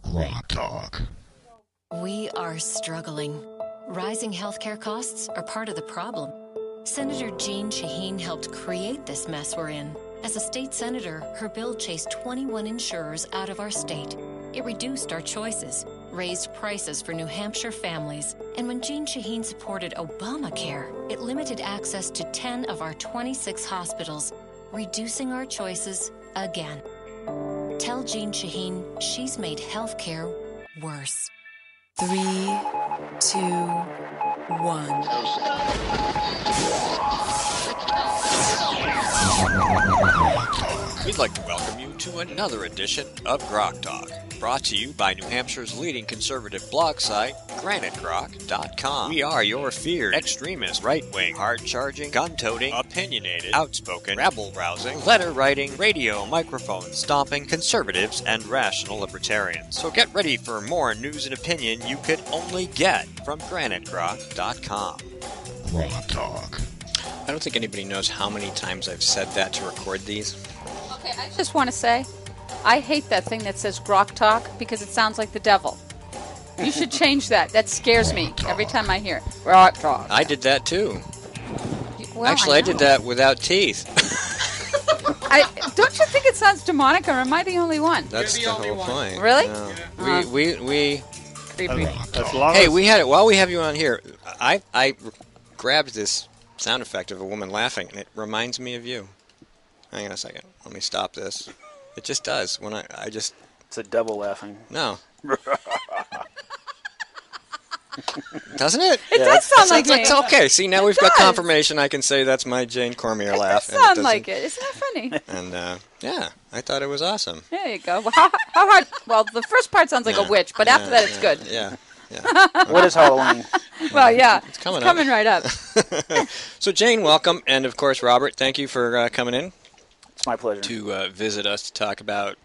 Grok Talk. We are struggling. Rising healthcare costs are part of the problem. Senator Jeanne Shaheen helped create this mess we're in. As a state senator, her bill chased 21 insurers out of our state. It reduced our choices, raised prices for New Hampshire families, and when Jeanne Shaheen supported Obamacare, it limited access to 10 of our 26 hospitals, reducing our choices again. Tell Jeanne Shaheen she's made healthcare worse. 3, 2, 1. We'd like to welcome you to another edition of Grok Talk, brought to you by New Hampshire's leading conservative blog site, GraniteGrok.com. We are your feared, extremist, right-wing, hard-charging, gun-toting, opinionated, outspoken, rabble-rousing, letter-writing, radio, microphone stomping, conservatives, and rational libertarians. So get ready for more news and opinion you could only get from GraniteGrok.com. Grok Talk. I don't think anybody knows how many times I've said that to record these. Okay, I just want to say, I hate that thing that says Grok Talk because it sounds like the devil. You should change that. That scares me every time I hear it. Grok Talk. I did that too. Well, Actually, I did that without teeth. Don't you think it sounds demonic, or am I the only one? That's the whole point. Really? No. Uh-huh. We Creepy. Hey, we had it while we have you on here. I grabbed this sound effect of a woman laughing, and it reminds me of you. Hang on a second. Let me stop this. It just does. When I just... It's a devil laughing. No. Doesn't it? It does sound like me. It's okay. See, now we've got confirmation. I can say that's my Jane Cormier laugh. It does sound like it. Isn't that funny? And, yeah, I thought it was awesome. There you go. Well, how hard? Well, the first part sounds like a witch, but after that it's good. Yeah. What is Halloween? Well, yeah. It's coming right up. So, Jane, welcome. And, of course, Robert, thank you for coming in. It's my pleasure. To visit us to talk about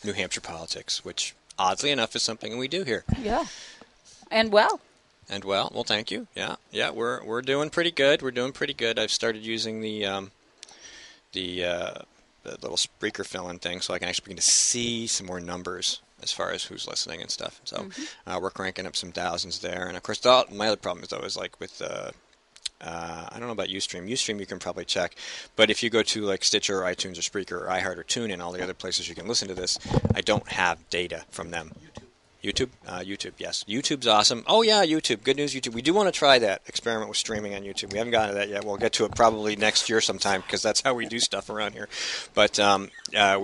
New Hampshire politics, which, oddly enough, is something we do here. Yeah. And well, thank you. Yeah, we're doing pretty good. I've started using the little Spreaker fill-in thing, so I can actually begin to see some more numbers as far as who's listening and stuff. So we're cranking up some thousands there. And of course, my other problem is though is like with I don't know about Ustream. Ustream you can probably check, but if you go to like Stitcher, or iTunes, or Spreaker, or iHeart, or TuneIn, all the other places you can listen to this, I don't have data from them. YouTube? YouTube, yes. YouTube's awesome. Oh, yeah, YouTube. Good news, YouTube. We do want to try that experiment with streaming on YouTube. We haven't gotten to that yet. We'll get to it probably next year sometime because that's how we do stuff around here. But we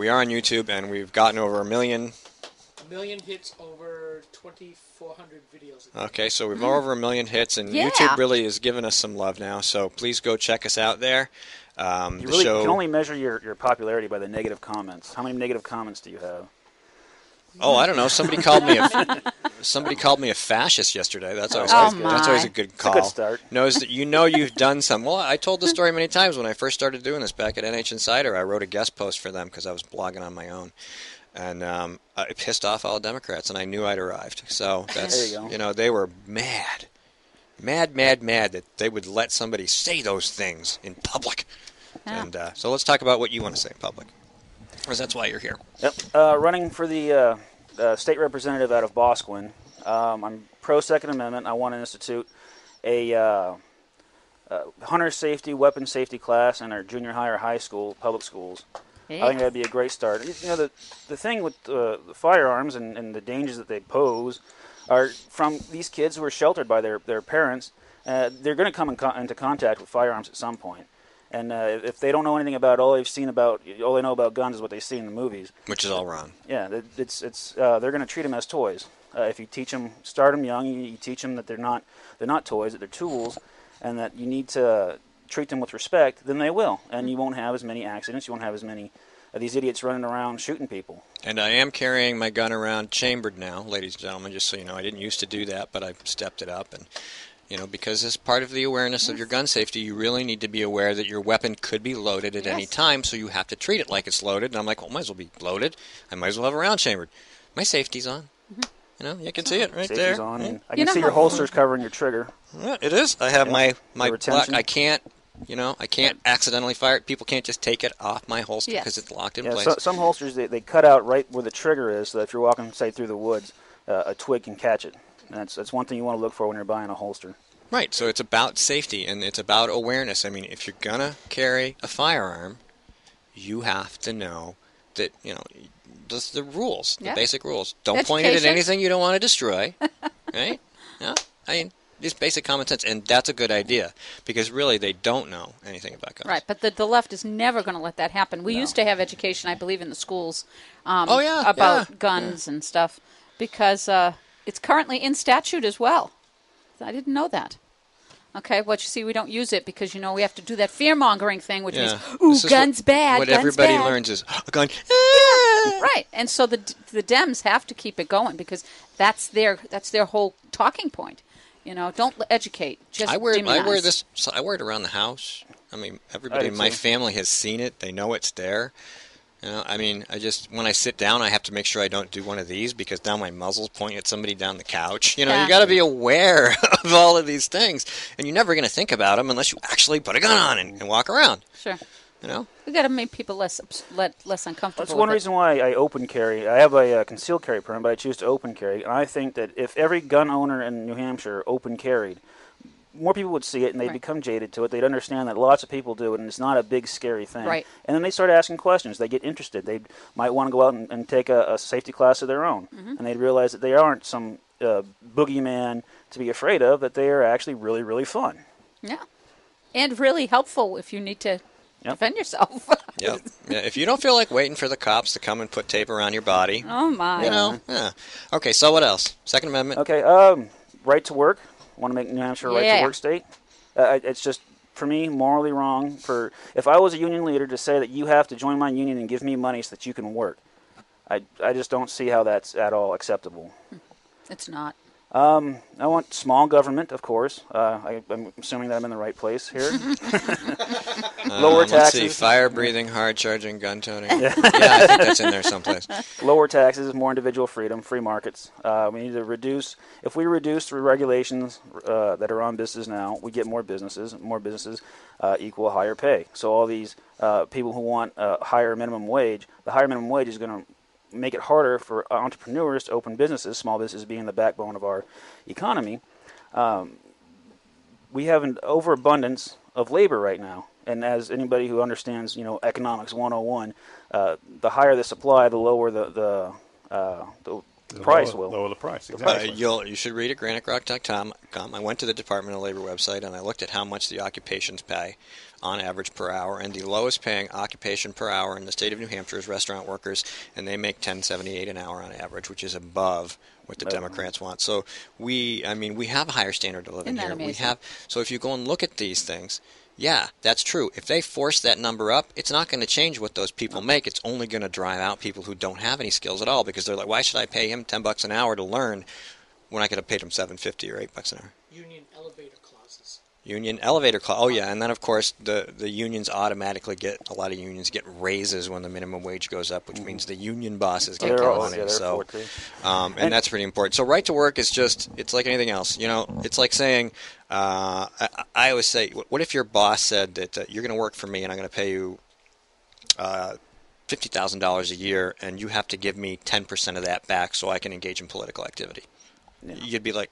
are on YouTube, and we've gotten over 1 million. 1 million hits over 2,400 videos. Okay, so we've over 1 million hits, and Yeah. YouTube really is giving us some love now. So please go check us out there. You really can only measure your popularity by the negative comments. How many negative comments do you have? Oh, I don't know. Somebody called me a fascist yesterday. That's always that's always a good call. It's a good start. Knows that you've done some. Well, I told the story many times when I first started doing this back at NH Insider. I wrote a guest post for them because I was blogging on my own, and it pissed off all Democrats, and I knew I'd arrived. So that's There you go. they were mad that they would let somebody say those things in public. Yeah. And so let's talk about what you want to say in public. Because that's why you're here. Yep. Running for the state representative out of Boscawen. I'm pro-Second Amendment. I want to institute a hunter safety, weapon safety class in our junior high or high school, public schools. I think that'd be a great start. The thing with the firearms and the dangers that they pose are from these kids who are sheltered by their parents. They're going to come into contact with firearms at some point. And if they don't know anything about all they know about guns is what they see in the movies. Which is all wrong. Yeah, they're going to treat them as toys. If you start them young, you teach them that they're not toys, that they're tools, and that you need to treat them with respect. Then they will, and you won't have as many accidents. You won't have as many of these idiots running around shooting people. And I am carrying my gun around chambered now, ladies and gentlemen. Just so you know, I didn't used to do that, but I've stepped it up and. Because as part of the awareness of your gun safety, you really need to be aware that your weapon could be loaded at any time, so you have to treat it like it's loaded. And I'm like, well, it might as well be loaded. I might as well have a round chambered. My safety's on. You can see it right Safety's there. on. And I can see your holsters covering your trigger. Yeah, it is. I have my black. retention. I can't You know, I can't accidentally fire it. People can't just take it off my holster because it's locked in place. Some holsters, they cut out right where the trigger is, so that if you're walking, say, through the woods, a twig can catch it. And that's one thing you want to look for when you're buying a holster. Right, so it's about safety, and it's about awareness. I mean, if you're going to carry a firearm, you have to know that, you know, the rules, the basic rules. Don't point it at anything you don't want to destroy, right? Yeah, I mean, just basic common sense, and that's a good idea, because really they don't know anything about guns. Right, but the left is never going to let that happen. We used to have education, I believe, in the schools about guns and stuff, because it's currently in statute as well. I didn't know that. Okay, well, you see, we don't use it because, you know, we have to do that fear-mongering thing, which means, ooh, guns bad, what guns everybody bad. learns is, a gun, right, and so the Dems have to keep it going because that's their whole talking point. You know, don't educate, just demonize. I wear it around the house. I mean, everybody in my family has seen it. They know it's there. You know, I mean, when I sit down, I have to make sure I don't do one of these because now my muzzle's pointing at somebody down the couch. You know, you got to be aware of all of these things, and you're never going to think about them unless you actually put a gun on and walk around. Sure. You know, we got to make people less uncomfortable. That's one reason why I open carry. I have a concealed carry permit, but I choose to open carry, and I think that if every gun owner in New Hampshire open carried, more people would see it, and they'd become jaded to it. They'd understand that lots of people do it, and it's not a big, scary thing. Right. And then they start asking questions. They get interested. They might want to go out and take a safety class of their own, and they'd realize that they aren't some boogeyman to be afraid of, that they are actually really, really fun. Yeah, and really helpful if you need to defend yourself. Yeah. If you don't feel like waiting for the cops to come and put tape around your body. Oh, my. You know, Okay, so what else? Second Amendment. Okay, right to work. Want to make New Hampshire a right-to-work state. It's just, for me, morally wrong. If I was a union leader, to say that you have to join my union and give me money so that you can work, I just don't see how that's at all acceptable. It's not. I want small government, of course. I'm assuming that I'm in the right place here. Lower taxes. Let's see, fire-breathing, hard-charging, gun-toting. I think that's in there someplace. Lower taxes, more individual freedom, free markets. We need to reduce. If we reduce the regulations that are on business now, we get more businesses. More businesses equal higher pay. So all these people who want a higher minimum wage, the higher minimum wage is going to make it harder for entrepreneurs to open businesses, small businesses being the backbone of our economy. We have an overabundance of labor right now, and as anybody who understands, economics 101, the higher the supply, the lower the price will. Lower the price, exactly. You should read at graniterock.com. I went to the Department of Labor website, and I looked at how much the occupations pay on average per hour, and the lowest paying occupation per hour in the state of New Hampshire is restaurant workers, and they make $10.78 an hour on average, which is above what the Democrats want. So we have a higher standard of living Isn't that here. amazing? So if you go and look at these things, yeah, that's true. If they force that number up, it's not going to change what those people make. It's only going to drive out people who don't have any skills at all, because they're like, why should I pay him $10 an hour to learn when I could have paid him $7.50 or $8 an hour? Union elevator clauses. Union elevator clause. Oh yeah, and then of course the unions automatically a lot of unions get raises when the minimum wage goes up, which means the union bosses get more money. So, and that's pretty important. So right to work is it's like anything else. It's like saying, I always say, what if your boss said that you're going to work for me and I'm going to pay you $50,000 a year, and you have to give me 10% of that back so I can engage in political activity? Yeah. You'd be like,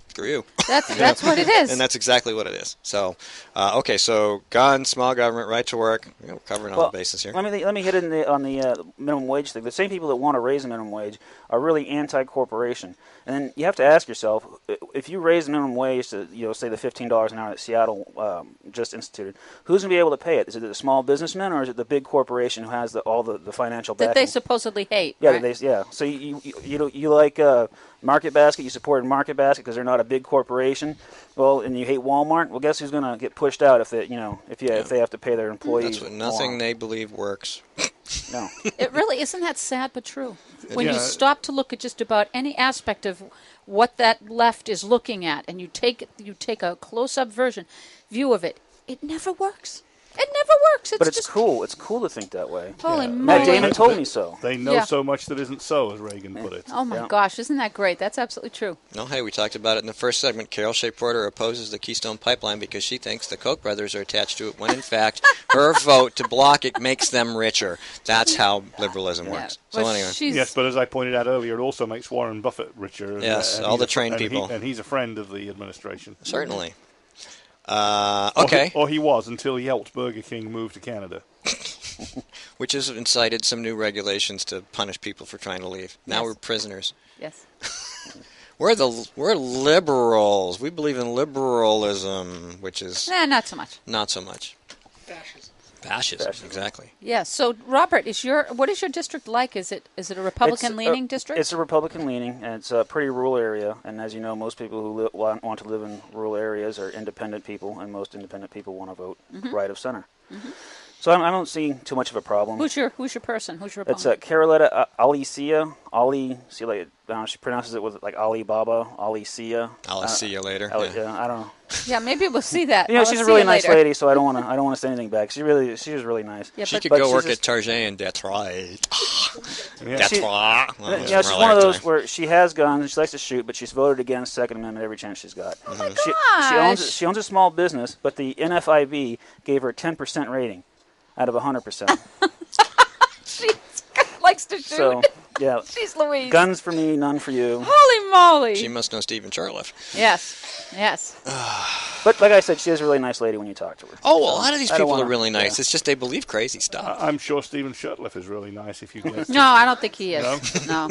screw you. That's what it is. And that's exactly what it is. So, okay, so guns, small government, right to work. We're covering all the bases here. Let me hit it on the minimum wage thing. The same people that want to raise the minimum wage are really anti-corporation. And then you have to ask yourself, if you raise the minimum wage to, say the $15 an hour that Seattle just instituted, who's going to be able to pay it? Is it the small businessman, or is it the big corporation who has all the financial backing? That they supposedly hate. Yeah, right? So you like Market Basket, you support Market Basket because they're not a big corporation. Well, and you hate Walmart. Well, guess who's going to get pushed out if they have to pay their employees? That's what nothing they believe works. No. It really isn't that sad but true. When you stop to look at just about any aspect of what that left is looking at, and you take a close-up view of it, it never works. It never works. But it's cool. It's cool to think that way. Holy moly. Matt Damon told me so. They know so much that isn't so, as Reagan put it. Oh, my gosh. Isn't that great? That's absolutely true. No, hey, we talked about it in the first segment. Carol Shea Porter opposes the Keystone Pipeline because she thinks the Koch brothers are attached to it, when in fact her vote to block it makes them richer. That's how liberalism works. So anyway. Yes, but as I pointed out earlier, it also makes Warren Buffett richer. Yes, all the trained people. And he's a friend of the administration. Certainly. Okay. Or he was until he helped Burger King move to Canada. Which has incited some new regulations to punish people for trying to leave. Now we're prisoners. Yes. We're liberals. We believe in liberalism, which is... not so much. Not so much. Fascism, exactly. Yeah. So, Robert, what is your district like? Is it a Republican-leaning district? It's a Republican-leaning, and it's a pretty rural area. And as you know, most people who want to live in rural areas are independent people, and most independent people want to vote right of center. Mm-hmm. So I don't see too much of a problem. Who's your person? Who's your opponent? It's Caroletta Alicia. She pronounces it with like Alibaba, Alicia. I'll see you later. I don't know. Yeah, maybe we'll see that. She's a really nice lady, so I don't want to say anything back. She was really nice. Yeah, she could go work at Target in Detroit. Detroit. She's one of those where she has guns, she likes to shoot, but she's voted against Second Amendment every chance she's got. Oh my gosh. She owns a small business, but the NFIB gave her a 10% rating out of 100%. She likes to shoot. So, yeah. She's Louise. Guns for me, none for you. Holy moly. She must know Stephen Charliff. Yes. But like I said, she is a really nice lady when you talk to her. Oh, a lot of these people are really nice. It's just they believe crazy stuff. I'm sure Stephen Shurtleff is really nice if you get. No, I don't think he is. No.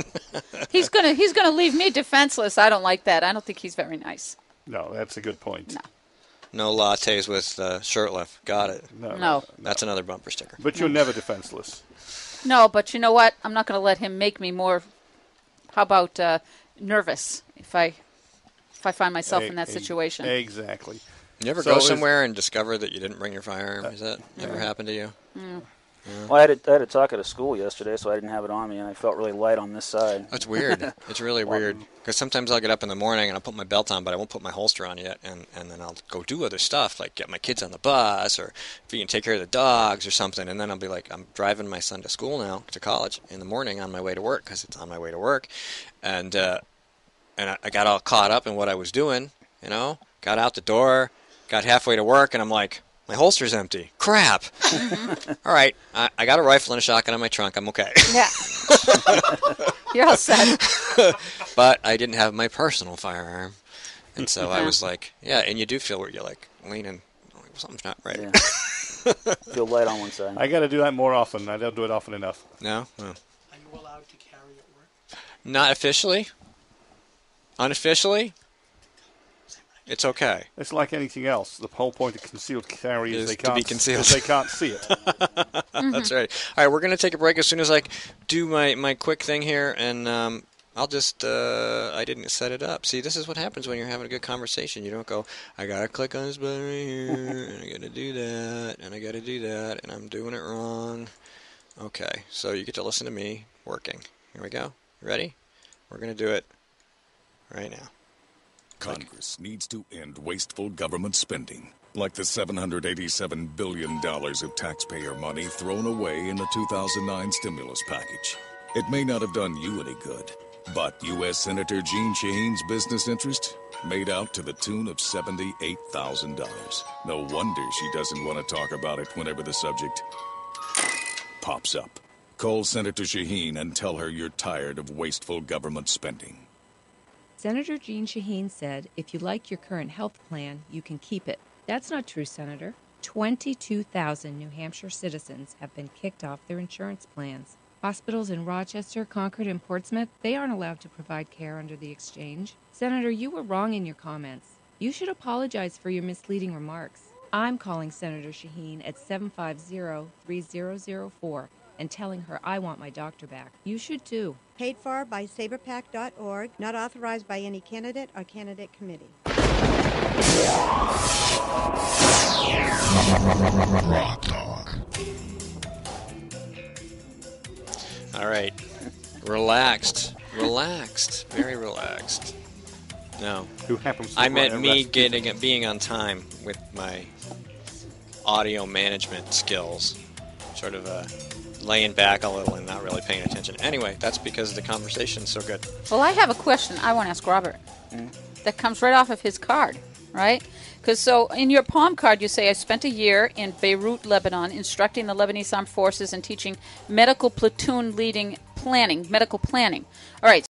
He's gonna leave me defenseless. I don't like that. I don't think he's very nice. No, that's a good point. No lattes with Shurtleff. Got it. No. That's another bumper sticker. But you're never defenseless. No, but you know what? I'm not going to let him make me more. How about nervous if I find myself in that situation? Exactly. You ever go somewhere and discover that you didn't bring your firearm? Has that ever happened to you? Mm. Yeah. Well, I had to talk at a school yesterday, so I didn't have it on me, and I felt really light on this side. That's weird. It's really weird. Because sometimes I'll get up in the morning and I'll put my belt on, but I won't put my holster on yet, and then I'll go do other stuff, like get my kids on the bus, or if you can take care of the dogs or something, and then I'll be like, I'm driving my son to school now, to college, in the morning on my way to work, because it's on my way to work, and I got all caught up in what I was doing, got out the door, got halfway to work, and I'm like, my holster's empty. Crap. All right. I got a rifle and a shotgun in my trunk. I'm okay. Yeah. You're all set. But I didn't have my personal firearm. And so I was like, and you do feel where you're like leaning. Something's not right. Yeah. Feel light on one side. I got to do that more often. I don't do it often enough. No? Oh. Are you allowed to carry at work? Not officially. Unofficially. It's okay. It's like anything else. The whole point of concealed carry is they can't see it. That's right. All right, we're going to take a break as soon as I do my quick thing here, and I'll just, I didn't set it up. See, this is what happens when you're having a good conversation. You don't go, I got to click on this button right here, and I got to do that, and I got to do that, and I'm doing it wrong. Okay, so you get to listen to me working. Here we go. You ready? We're going to do it right now. Congress needs to end wasteful government spending, like the $787 billion of taxpayer money thrown away in the 2009 stimulus package. It may not have done you any good, but U.S. Senator Jeanne Shaheen's business interest made out to the tune of $78,000. No wonder she doesn't want to talk about it whenever the subject pops up. Call Senator Shaheen and tell her you're tired of wasteful government spending. Senator Jeanne Shaheen said, if you like your current health plan, you can keep it. That's not true, Senator. 22,000 New Hampshire citizens have been kicked off their insurance plans. Hospitals in Rochester, Concord, and Portsmouth, they aren't allowed to provide care under the exchange. Senator, you were wrong in your comments. You should apologize for your misleading remarks. I'm calling Senator Shaheen at 750-3004 and telling her I want my doctor back. You should too. Paid for by saberpac.org, not authorized by any candidate or candidate committee. Rock Talk. All right. Relaxed, very relaxed. No. Who happens to I meant me being on time with my audio management skills, sort of laying back a little and not really paying attention. Anyway, that's because the conversation's so good. Well, I have a question I want to ask Robert. That comes right off of his card, right? Because so in your palm card, you say, I spent a year in Beirut, Lebanon, instructing the Lebanese Armed Forces and teaching medical platoon leading medical planning. All right.